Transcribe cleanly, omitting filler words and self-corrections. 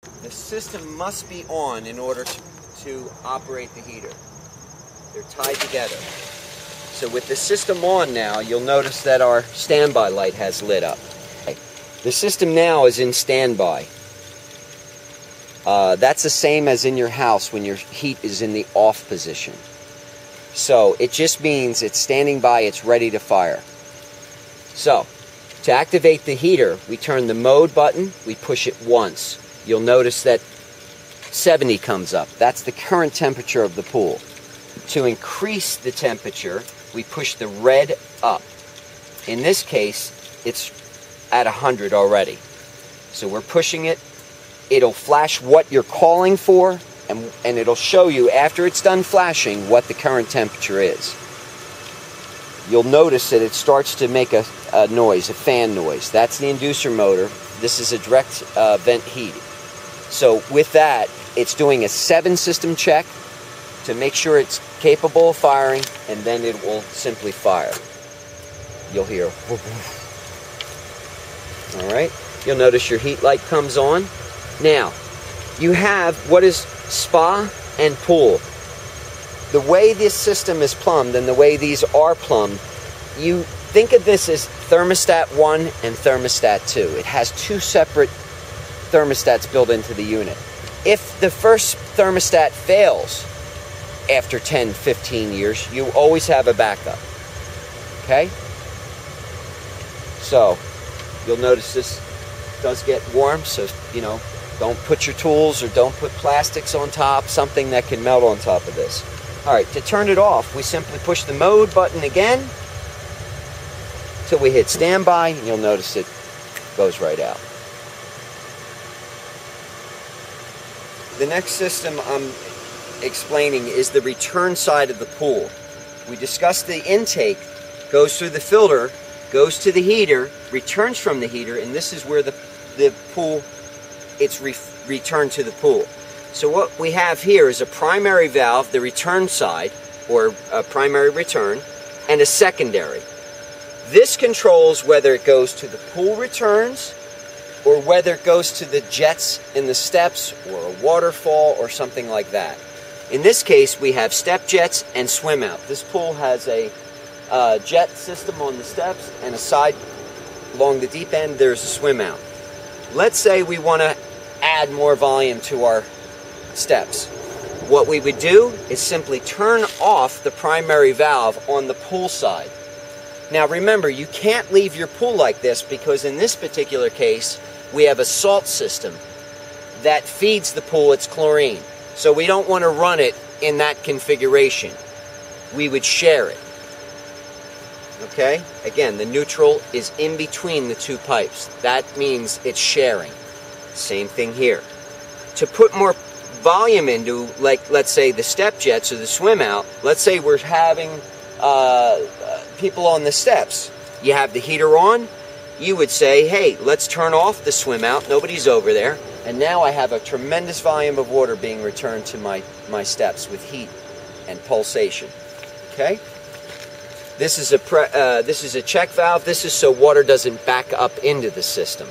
The system must be on in order to operate the heater. They're tied together. So with the system on now, you'll notice that our standby light has lit up. The system now is in standby. That's the same as in your house when your heat is in the off position. So it just means it's standing by, it's ready to fire. So to activate the heater, we turn the mode button, we push it once. You'll notice that 70 comes up. That's the current temperature of the pool. To increase the temperature, we push the red up. In this case, it's at 100 already. So we're pushing it. It'll flash what you're calling for, and it'll show you after it's done flashing what the current temperature is. You'll notice that it starts to make a noise, a fan noise. That's the inducer motor. This is a direct vent heat. So with that, it's doing a 7 system check to make sure it's capable of firing, and then it will simply fire. You'll hear. All right. You'll notice your heat light comes on. Now, you have what is spa and pool. The way this system is plumbed and the way these are plumbed, you think of this as thermostat 1 and thermostat 2. It has 2 separate thermostats built into the unit. If the first thermostat fails after 10, 15 years, you always have a backup. Okay? So, you'll notice this does get warm, so, don't put your tools or don't put plastics on top, something that can melt on top of this. Alright, to turn it off, we simply push the mode button again till we hit standby, and you'll notice it goes right out. The next system I'm explaining is the return side of the pool. We discussed the intake, goes through the filter, goes to the heater, returns from the heater, and this is where the pool, it's returned to the pool. So what we have here is a primary valve, the return side, or a primary return, and a secondary. This controls whether it goes to the pool returns, or whether it goes to the jets in the steps, or a waterfall, or something like that. In this case, we have step jets and swim out. This pool has a jet system on the steps, and a side along the deep end, there's a swim out. Let's say we want to add more volume to our steps. What we would do is simply turn off the primary valve on the pool side. Now remember, you can't leave your pool like this, because in this particular case, we have a salt system that feeds the pool its chlorine. So we don't want to run it in that configuration. We would share it. Okay? Again, the neutral is in between the 2 pipes. That means it's sharing. Same thing here. To put more volume into, like, let's say the step jets or the swim out, let's say we're having people on the steps. You have the heater on. You would say, hey, let's turn off the swim out. Nobody's over there. And now I have a tremendous volume of water being returned to my steps with heat and pulsation. Okay? This is a check valve. This is so water doesn't back up into the system.